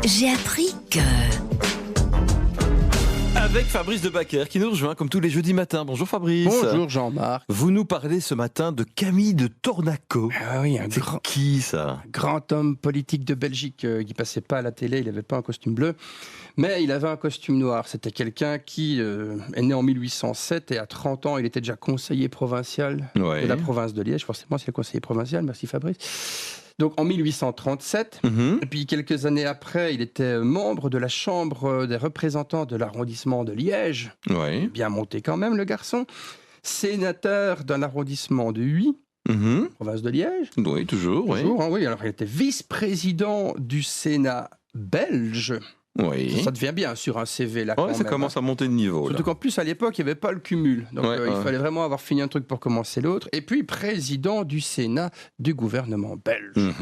J'ai appris que... Avec Fabrice Debacker qui nous rejoint comme tous les jeudis matins. Bonjour Fabrice. Bonjour Jean-Marc. Vous nous parlez ce matin de Camille de Tornaco. Ah oui, un C'est qui ça? grand homme politique de Belgique qui passait pas à la télé, il n'avait pas un costume bleu, mais il avait un costume noir. C'était quelqu'un qui est né en 1807 et à 30 ans, il était déjà conseiller provincial Ouais. de la province de Liège. Forcément, c'est le conseiller provincial, merci Fabrice. Donc en 1837, et puis quelques années après, il était membre de la Chambre des représentants de l'arrondissement de Liège. Ouais. Bien monté quand même, le garçon. Sénateur d'un arrondissement de Huy, province de Liège. Oui, toujours. Toujours, hein, oui. Alors, il était vice-président du Sénat belge. Oui. Ça devient bien sur un CV là. Ouais, quand ça même, commence à monter de niveau. Surtout qu'en plus, à l'époque, il n'y avait pas le cumul. Donc, Ouais, il ouais. fallait vraiment avoir fini un truc pour commencer l'autre. Et puis, président du Sénat du gouvernement belge.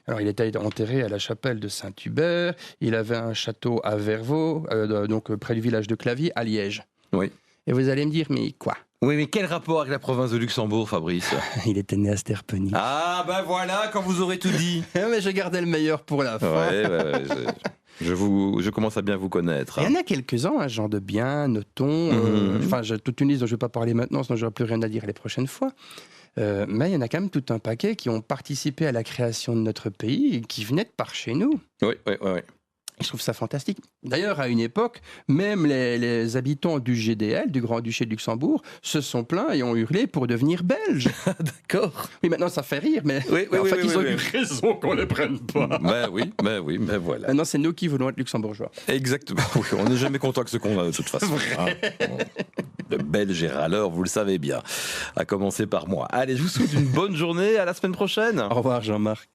Alors, il était enterré à la chapelle de Saint-Hubert. Il avait un château à Vervaux, donc près du village de Clavier, à Liège. Oui. Et vous allez me dire, mais quoi? Oui, mais quel rapport avec la province de Luxembourg, Fabrice? Il était né à Sterpenny. Ah, ben voilà, quand vous aurez tout dit. Mais je gardais le meilleur pour la fin. Ouais, je commence à bien vous connaître. Il y en a quelques-uns, hein, gens de bien, notons. Enfin, j'ai toute une liste dont je ne vais pas parler maintenant, sinon j'aurai plus rien à dire les prochaines fois. Mais il y en a quand même tout un paquet qui ont participé à la création de notre pays et qui venaient de par chez nous. Oui. Je trouve ça fantastique. D'ailleurs, à une époque, même les habitants du GDL, du Grand-Duché de Luxembourg, se sont plaints et ont hurlé pour devenir belges. D'accord. Oui, maintenant ça fait rire, mais Oui, en fait, ils ont oui. eu raison qu'on les prenne pas. Ben voilà. Maintenant, c'est nous qui voulons être luxembourgeois. Exactement. Oui, on n'est jamais content que ce qu'on a de toute façon. Hein. Le Belge et râleur, vous le savez bien. À commencer par moi. Allez, je vous souhaite une bonne journée. À la semaine prochaine. Au revoir, Jean-Marc.